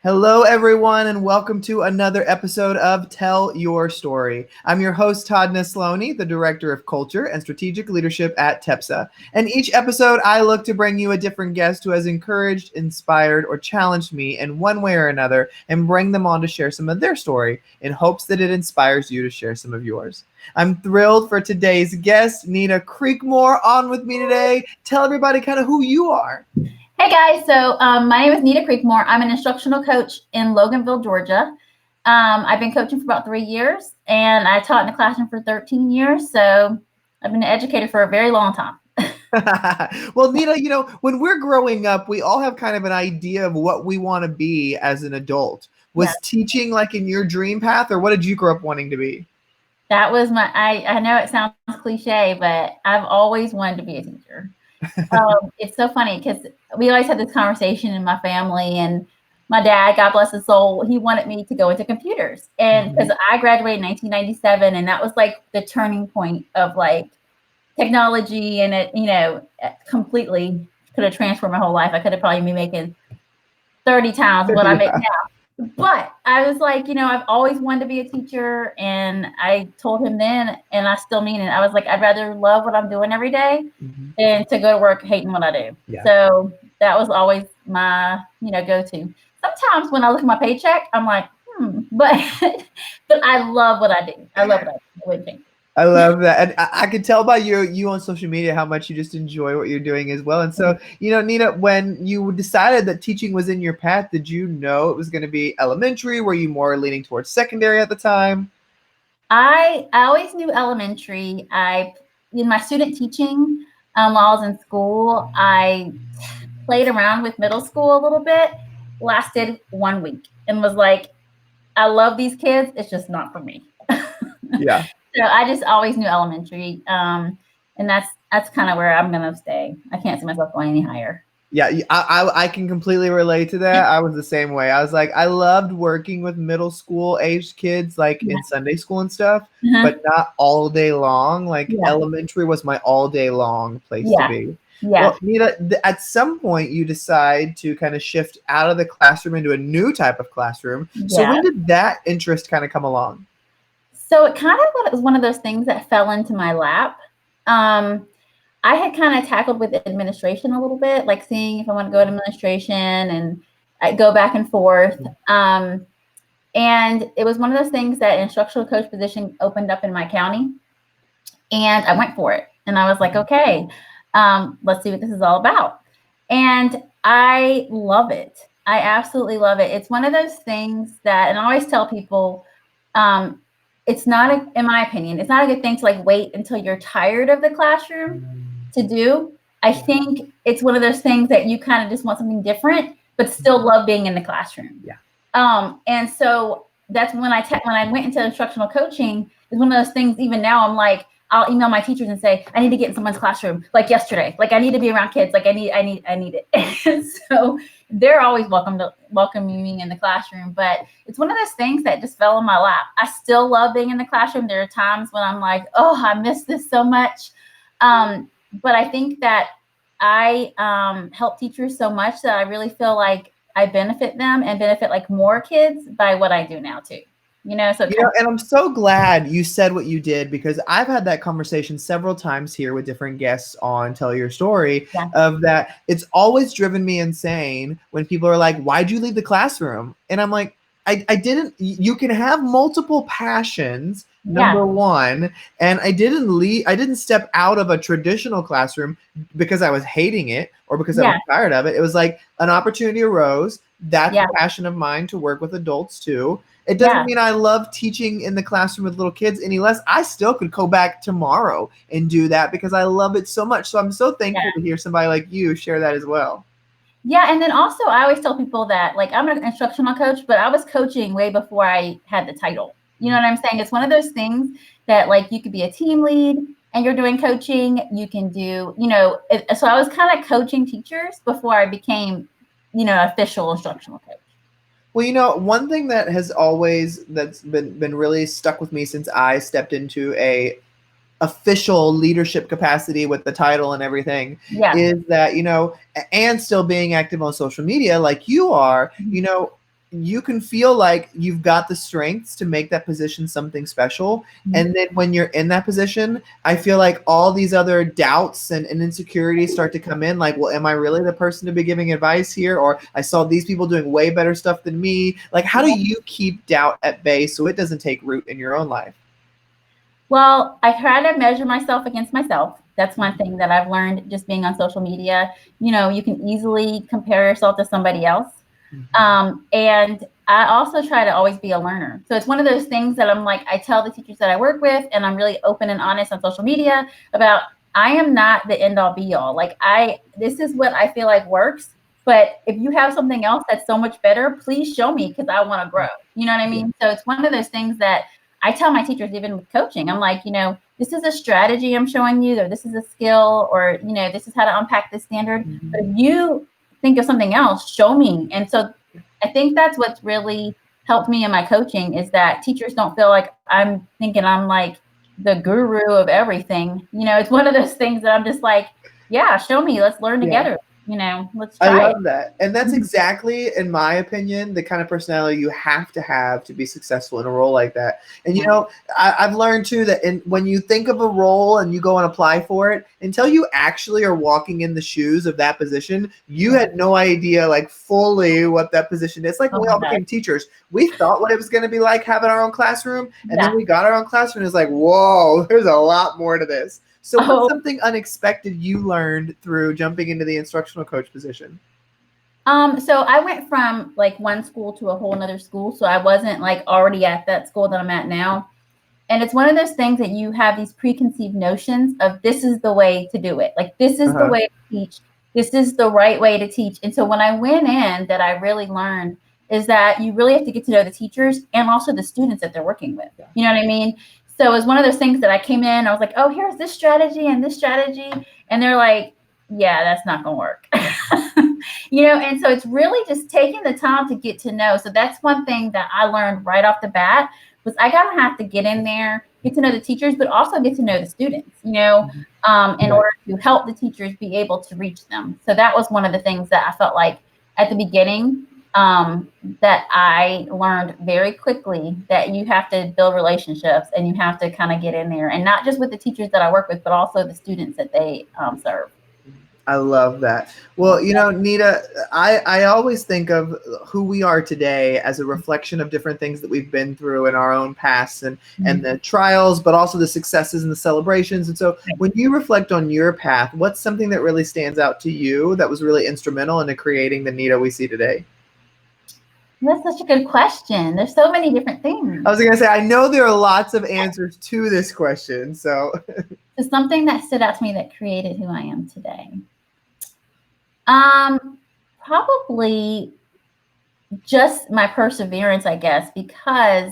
Hello, everyone, and welcome to another episode of Tell Your Story. I'm your host, Todd Nesloni, the Director of Culture and Strategic Leadership at TEPSA. And each episode, I look to bring you a different guest who has encouraged, inspired, or challenged me in one way or another and bring them on to share some of their story in hopes that it inspires you to share some of yours. I'm thrilled for today's guest, Nita Creekmore, on with me today. Tell everybody kind of who you are. Hey guys, so my name is Nita Creekmore. I'm an instructional coach in Loganville, Georgia. I've been coaching for about 3 years, and I taught in the classroom for 13 years. So I've been an educator for a very long time. Well, Nita, when we're growing up, we all have kind of an idea of what we want to be as an adult. Was teaching like in your dream path, or what did you grow up wanting to be? That was I know it sounds cliche, but I've always wanted to be a teacher. It's so funny because we always had this conversation in my family, and my dad, God bless his soul, he wanted me to go into computers. And because I graduated in 1997, and that was like the turning point of like technology, and it, completely could have transformed my whole life. I could have probably been making 30 times what I make now. But I was like, I've always wanted to be a teacher. And I told him then, and I still mean it, I was like, I'd rather love what I'm doing every day than to go to work hating what I do. Yeah. So that was always my, go-to. Sometimes when I look at my paycheck, I'm like, but I love what I do. I love what I do. I wouldn't change it. I love that. And I can tell by you on social media how much you just enjoy what you're doing as well. And so, Nita, when you decided that teaching was in your path, did you know it was going to be elementary? Were you more leaning towards secondary at the time? I always knew elementary. In my student teaching, while I was in school, I played around with middle school a little bit, lasted 1 week, and was like, I love these kids. It's just not for me. Yeah. So I just always knew elementary, and that's kind of where I'm gonna stay. I can't see myself going any higher. Yeah, I can completely relate to that. I was the same way. I was like, I loved working with middle school aged kids, like in Sunday school and stuff, but not all day long. Like elementary was my all day long place to be. Yeah. Well, Nita, at some point you decide to kind of shift out of the classroom into a new type of classroom. So when did that interest kind of come along? So it kind of was one of those things that fell into my lap. I had kind of tackled with administration a little bit, like seeing if I want to go to administration, and I go back and forth. And it was one of those things that an instructional coach position opened up in my county, and I went for it. And I was like, okay, let's see what this is all about. And I love it. I absolutely love it. It's one of those things that, and I always tell people, it's not, in my opinion, it's not a good thing to like wait until you're tired of the classroom to do. I think it's one of those things that you kind of just want something different, but still love being in the classroom. Yeah. And so that's when I went into instructional coaching, is one of those things. Even now, I'm like, I'll email my teachers and say, I need to get in someone's classroom like yesterday. Like I need to be around kids. Like I need it. And so they're always welcoming me in the classroom, but it's one of those things that just fell in my lap. I still love being in the classroom. There are times when I'm like, oh, I miss this so much. But I think that I help teachers so much that I really feel like I benefit them and benefit like more kids by what I do now too. And I'm so glad you said what you did, because I've had that conversation several times here with different guests on Tell Your Story, of that it's always driven me insane when people are like, why'd you leave the classroom? And I'm like, I didn't. You can have multiple passions, number one, and I didn't step out of a traditional classroom because I was hating it or because I was tired of it. It was like an opportunity arose. That's a passion of mine, to work with adults too. It doesn't mean I love teaching in the classroom with little kids any less. I still could go back tomorrow and do that because I love it so much. So I'm so thankful to hear somebody like you share that as well. Yeah. And then also I always tell people that, like, I'm an instructional coach, but I was coaching way before I had the title. You know what I'm saying? It's one of those things that, like, you could be a team lead and you're doing coaching. You can do, so I was kind of coaching teachers before I became, official instructional coach. Well, one thing that has that's been really stuck with me since I stepped into a official leadership capacity with the title and everything is that, and still being active on social media like you are, you can feel like you've got the strengths to make that position something special. And then when you're in that position, I feel like all these other doubts and insecurities start to come in, like, well, am I really the person to be giving advice here? Or I saw these people doing way better stuff than me. Like, how do you keep doubt at bay so it doesn't take root in your own life? Well, I try to measure myself against myself. That's one thing that I've learned just being on social media. You know, you can easily compare yourself to somebody else. And I also try to always be a learner. So it's one of those things that I'm like, I tell the teachers that I work with, and I'm really open and honest on social media about, I am not the end all be all. Like, this is what I feel like works. But if you have something else that's so much better, please show me, because I want to grow. You know what I mean? So it's one of those things that I tell my teachers, even with coaching, I'm like, you know, this is a strategy I'm showing you, or this is a skill, or, you know, this is how to unpack this standard. But if you think of something else, show me. And so I think that's what's really helped me in my coaching, is that teachers don't feel like I'm thinking I'm like the guru of everything. You know, it's one of those things that I'm just like, yeah, show me, let's learn together. You know, let's try I love that. And that's exactly, in my opinion, the kind of personality you have to be successful in a role like that. And, you know, I've learned too that when you think of a role and you go and apply for it, until you actually are walking in the shoes of that position, you had no idea like fully what that position is. Like when we all became teachers, we thought what it was going to be like having our own classroom. And then we got our own classroom. And it's like, whoa, there's a lot more to this. So what's something unexpected you learned through jumping into the instructional coach position? So I went from like one school to a whole nother school. So I wasn't like already at that school that I'm at now. And it's one of those things that you have these preconceived notions of, this is the way to do it. Like, this is the way to teach. This is the right way to teach. And so when I went in, that I really learned is that you really have to get to know the teachers and also the students that they're working with. You know what I mean? So it was one of those things that I came in, I was like, oh, here's this strategy and this strategy. And they're like, yeah, that's not going to work. You know, and so it's really just taking the time to get to know. So that's one thing that I learned right off the bat, was I gotta have to get in there, get to know the teachers, but also get to know the students, you know, in order to help the teachers be able to reach them. So that was one of the things that I felt like at the beginning, that I learned very quickly, that you have to build relationships and you have to kind of get in there, and not just with the teachers that I work with, but also the students that they serve. I love that. Well, you know, Nita, I always think of who we are today as a reflection of different things that we've been through in our own past, and the trials, but also the successes and the celebrations. And so when you reflect on your path, what's something that really stands out to you that was really instrumental into creating the Nita we see today? That's such a good question. There's so many different things. I was going to say, I know there are lots of answers to this question. So it's something that stood out to me that created who I am today. Probably just my perseverance, I guess, because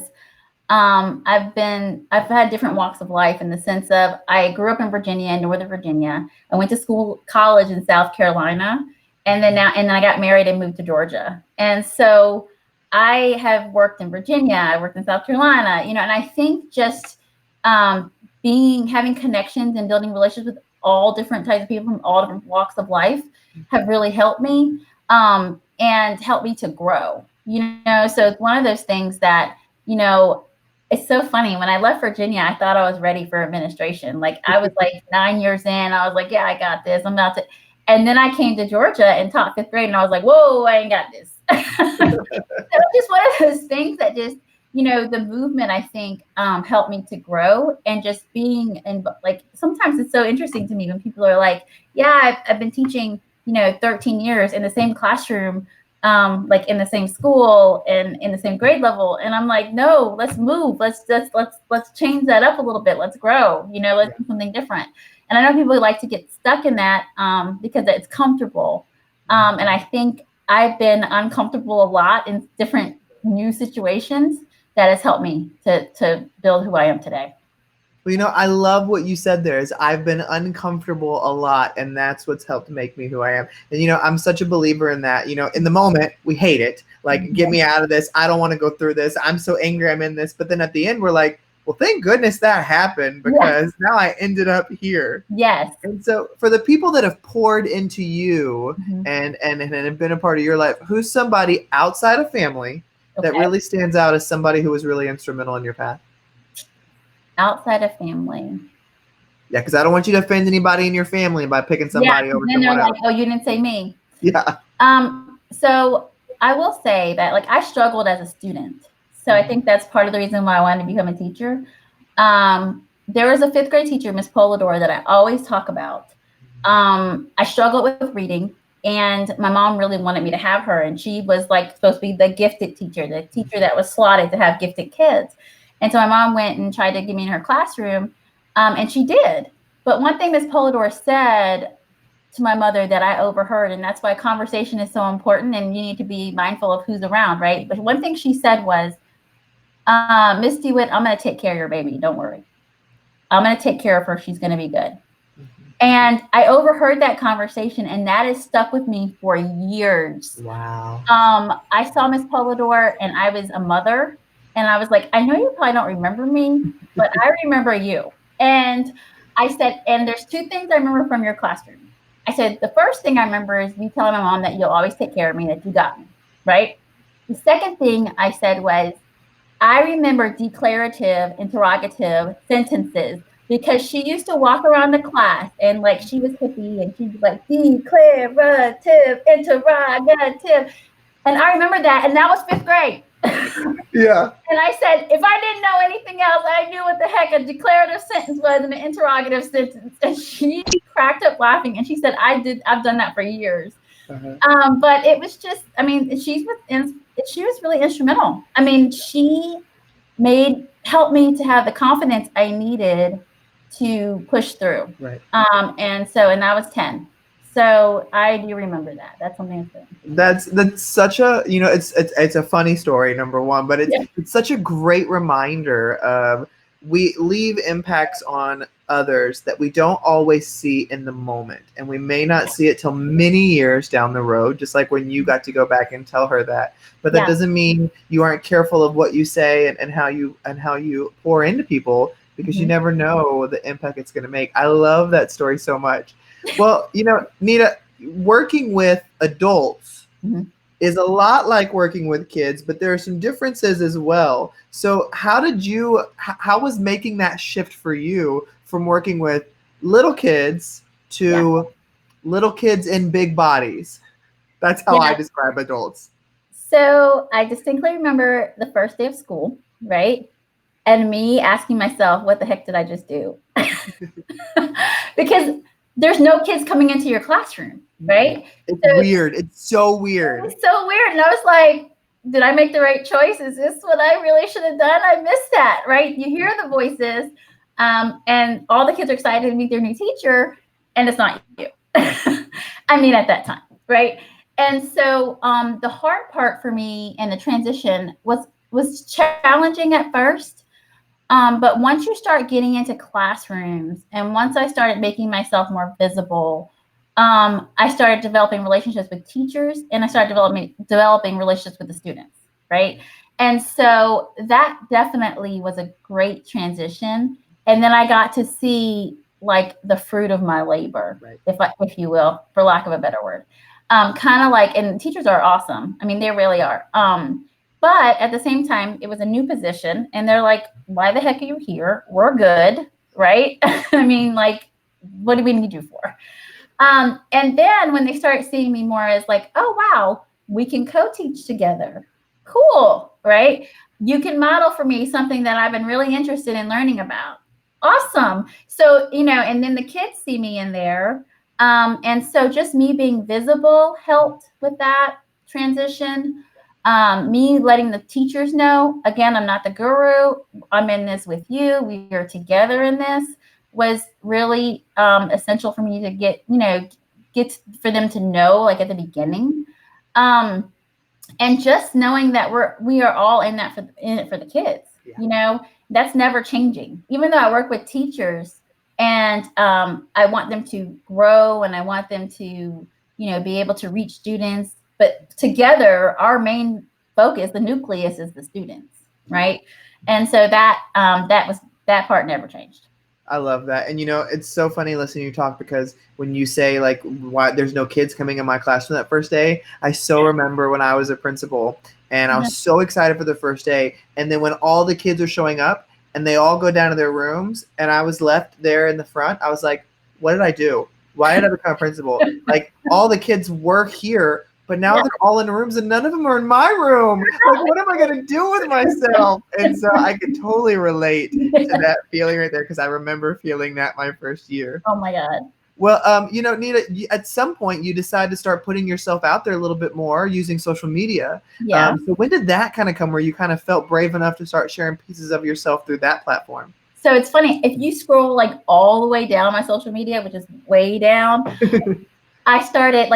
I've had different walks of life, in the sense of, I grew up in Virginia, in Northern Virginia. I went to college in South Carolina, and then I got married and moved to Georgia. And so I have worked in Virginia, I worked in South Carolina, you know, and I think just having connections and building relationships with all different types of people from all different walks of life have really helped me, and helped me to grow, you know. So it's one of those things that, you know, it's so funny. When I left Virginia, I thought I was ready for administration. Like, I was like 9 years in, I was like, yeah, I got this, I'm about to. And then I came to Georgia and taught 5th grade, and I was like, whoa, I ain't got this. So it's just one of those things that just, you know, the movement, I think, helped me to grow. And just being in, like, sometimes it's so interesting to me when people are like, yeah, I've been teaching, you know, 13 years in the same classroom, like in the same school and in the same grade level. And I'm like, no, let's move. Let's change that up a little bit. Let's grow, you know, let's do something different. And I know people like to get stuck in that, because it's comfortable. And I think I've been uncomfortable a lot in different new situations that has helped me to build who I am today. Well, you know, I love what you said there, is I've been uncomfortable a lot, and that's what's helped make me who I am. And, you know, I'm such a believer in that. You know, in the moment, we hate it. Like, get me out of this. I don't want to go through this. I'm so angry I'm in this. But then at the end, we're like, well, thank goodness that happened, because now I ended up here. Yes. And so for the people that have poured into you Mm-hmm. and have been a part of your life, who's somebody outside of family that really stands out as somebody who was really instrumental in your path? Outside of family. Yeah, because I don't want you to offend anybody in your family by picking somebody over then someone they're else. like, oh, you didn't say me. Yeah. So I will say that, like, I struggled as a student. So I think that's part of the reason why I wanted to become a teacher. There was a 5th grade teacher, Miss Polidor, that I always talk about. I struggled with reading, and my mom really wanted me to have her. And she was like supposed to be the gifted teacher, the teacher that was slotted to have gifted kids. And so my mom went and tried to get me in her classroom, and she did. But one thing Miss Polidor said to my mother that I overheard, and that's why conversation is so important, and you need to be mindful of who's around, right? But one thing she said was, Miss DeWitt, I'm going to take care of your baby. Don't worry. I'm going to take care of her. She's going to be good. And I overheard that conversation, and that has stuck with me for years. Wow. I saw Miss Polidor, and I was a mother, and I was like, I know you probably don't remember me, but I remember you. And I said, and there's 2 things I remember from your classroom. I said, the first thing I remember is you telling my mom that you'll always take care of me, that you got me, right? The second thing I said was, I remember declarative, interrogative sentences, because she used to walk around the class and, like, she was hippie, and she'd be like, declarative, interrogative. And I remember that, and that was 5th grade. Yeah. And I said, if I didn't know anything else, I knew what the heck a declarative sentence was and an interrogative sentence. And she cracked up laughing, and she said, I've done that for years. But it was just, I mean, she was really instrumental. I mean, she helped me to have the confidence I needed to push through. Right. And I was 10. So I do remember that. That's something that's such a, it's a funny story, number one, but it's such a great reminder of, we leave impacts on others that we don't always see in the moment, and we may not see it till many years down the road, just like when you got to go back and tell her that. But that doesn't mean you aren't careful of what you say and how you pour into people, because you never know the impact it's going to make. I love that story so much. Well, Nita, working with adults is a lot like working with kids, but there are some differences as well. So how was making that shift for you from working with little kids to little kids in big bodies? That's how I describe adults. So I distinctly remember the first day of school, right? And me asking myself, what the heck did I just do? Because there's no kids coming into your classroom, right? It's weird. It's so weird. It's so weird. And I was like, did I make the right choice? Is this what I really should have done? I missed that, right? You hear the voices, and all the kids are excited to meet their new teacher, and it's not you. I mean, at that time, right? And so the hard part for me in the transition was challenging at first. But once you start getting into classrooms, and once I started making myself more visible, I started developing relationships with teachers, and I started developing relationships with the students, right? And so that definitely was a great transition. And then I got to see, like, the fruit of my labor, if you will, for lack of a better word. Kind of like, and teachers are awesome. I mean, they really are. But at the same time, it was a new position, and they're like, why the heck are you here? We're good, right? I mean, like, what do we need you for? And then when they start seeing me more as like, oh, wow, we can co-teach together. Cool, right? You can model for me something that I've been really interested in learning about. Awesome. So, and then the kids see me in there. And so just me being visible helped with that transition. Me letting the teachers know, again, I'm not the guru. I'm in this with you. We are together in this, was really essential for me to get for them to know, like, at the beginning. And just knowing that we are all in it for the kids. That's never changing. Even though I work with teachers, and I want them to grow, and I want them to, be able to reach students. But together, our main focus, the nucleus, is the students, right? And so that part never changed. I love that. And it's so funny listening to you talk, because when you say like why there's no kids coming in my classroom that first day, I so remember when I was a principal and I was so excited for the first day. And then when all the kids are showing up and they all go down to their rooms and I was left there in the front, I was like, what did I do? Why did I become principal? Like, all the kids were here, but now they're all in rooms and none of them are in my room. Like, what am I going to do with myself? And so I could totally relate to that feeling right there, because I remember feeling that my first year. Oh my God. Well, Nita, at some point you decided to start putting yourself out there a little bit more using social media. Yeah. So when did that kind of come, where you kind of felt brave enough to start sharing pieces of yourself through that platform? So it's funny, if you scroll like all the way down my social media, which is way down, I started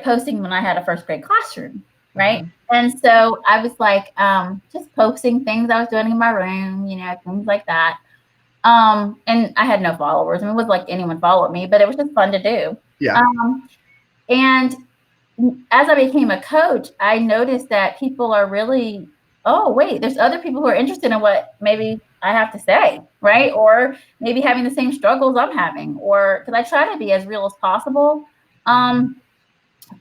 posting when I had a first grade classroom, right? And so I was like, just posting things I was doing in my room, things like that. And I had no followers. I mean, it was like anyone followed me, but it was just fun to do. Yeah. And as I became a coach, I noticed that people are really, oh, wait, there's other people who are interested in what maybe I have to say, right? Or maybe having the same struggles I'm having, or because I try to be as real as possible on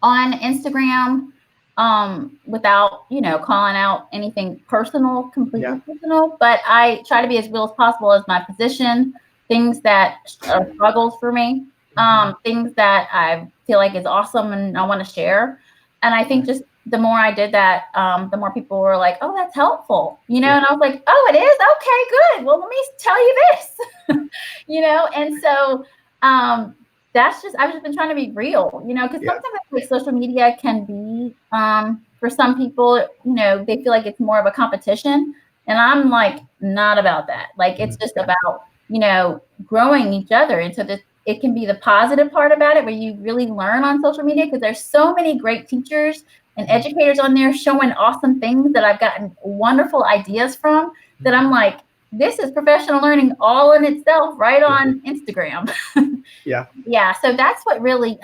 Instagram, without, calling out anything personal, completely personal, but I try to be as real as possible as my position, things that are struggles for me, things that I feel like is awesome and I want to share. And I think just the more I did that, the more people were like, oh, that's helpful, and I was like, oh, it is? Okay, good. Well, let me tell you this, and so, I've just been trying to be real, because sometimes I feel like social media can be, for some people, they feel like it's more of a competition. And I'm like, not about that. Like, it's just about, growing each other. And so it can be the positive part about it, where you really learn on social media, because there's so many great teachers and educators on there showing awesome things that I've gotten wonderful ideas from, that I'm like, this is professional learning all in itself, right on Instagram. Yeah. So that's what really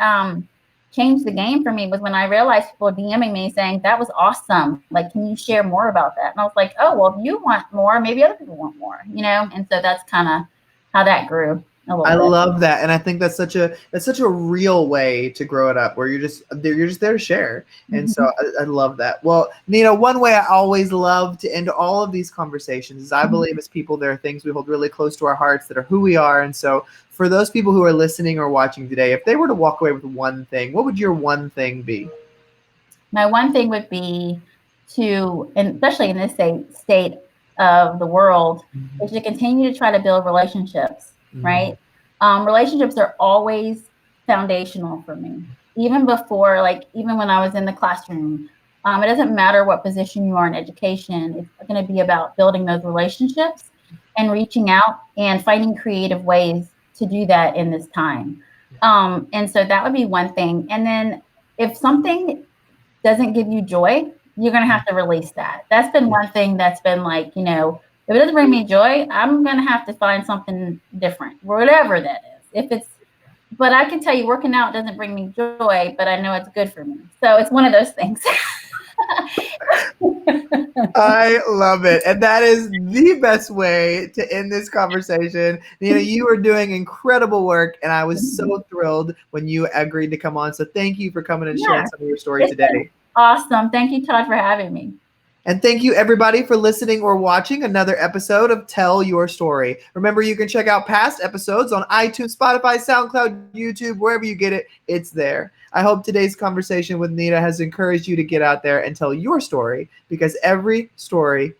changed the game for me, was when I realized people DMing me saying, that was awesome. Like, can you share more about that? And I was like, oh, well, if you want more, maybe other people want more, And so that's kind of how that grew. I love that, and I think that's such a real way to grow it up, where you're just there to share. And so I love that. Well, Nita, one way I always love to end all of these conversations is, I believe as people, there are things we hold really close to our hearts that are who we are. And so for those people who are listening or watching today, if they were to walk away with one thing, what would your one thing be? My one thing would be to, and especially in this state of the world, is to continue to try to build relationships, right? Relationships are always foundational for me. Even before, even when I was in the classroom, it doesn't matter what position you are in education. It's going to be about building those relationships and reaching out and finding creative ways to do that in this time. And so that would be one thing. And then if something doesn't give you joy, you're going to have to release that. That's been one thing that's been like, if it doesn't bring me joy, I'm going to have to find something different, whatever that is. But I can tell you, working out doesn't bring me joy, but I know it's good for me. So it's one of those things. I love it. And that is the best way to end this conversation. Nita, you are doing incredible work, and I was so thrilled when you agreed to come on. So thank you for coming and sharing some of your story today. Awesome. Thank you, Todd, for having me. And thank you, everybody, for listening or watching another episode of Tell Your Story. Remember, you can check out past episodes on iTunes, Spotify, SoundCloud, YouTube, wherever you get it, it's there. I hope today's conversation with Nita has encouraged you to get out there and tell your story, because every story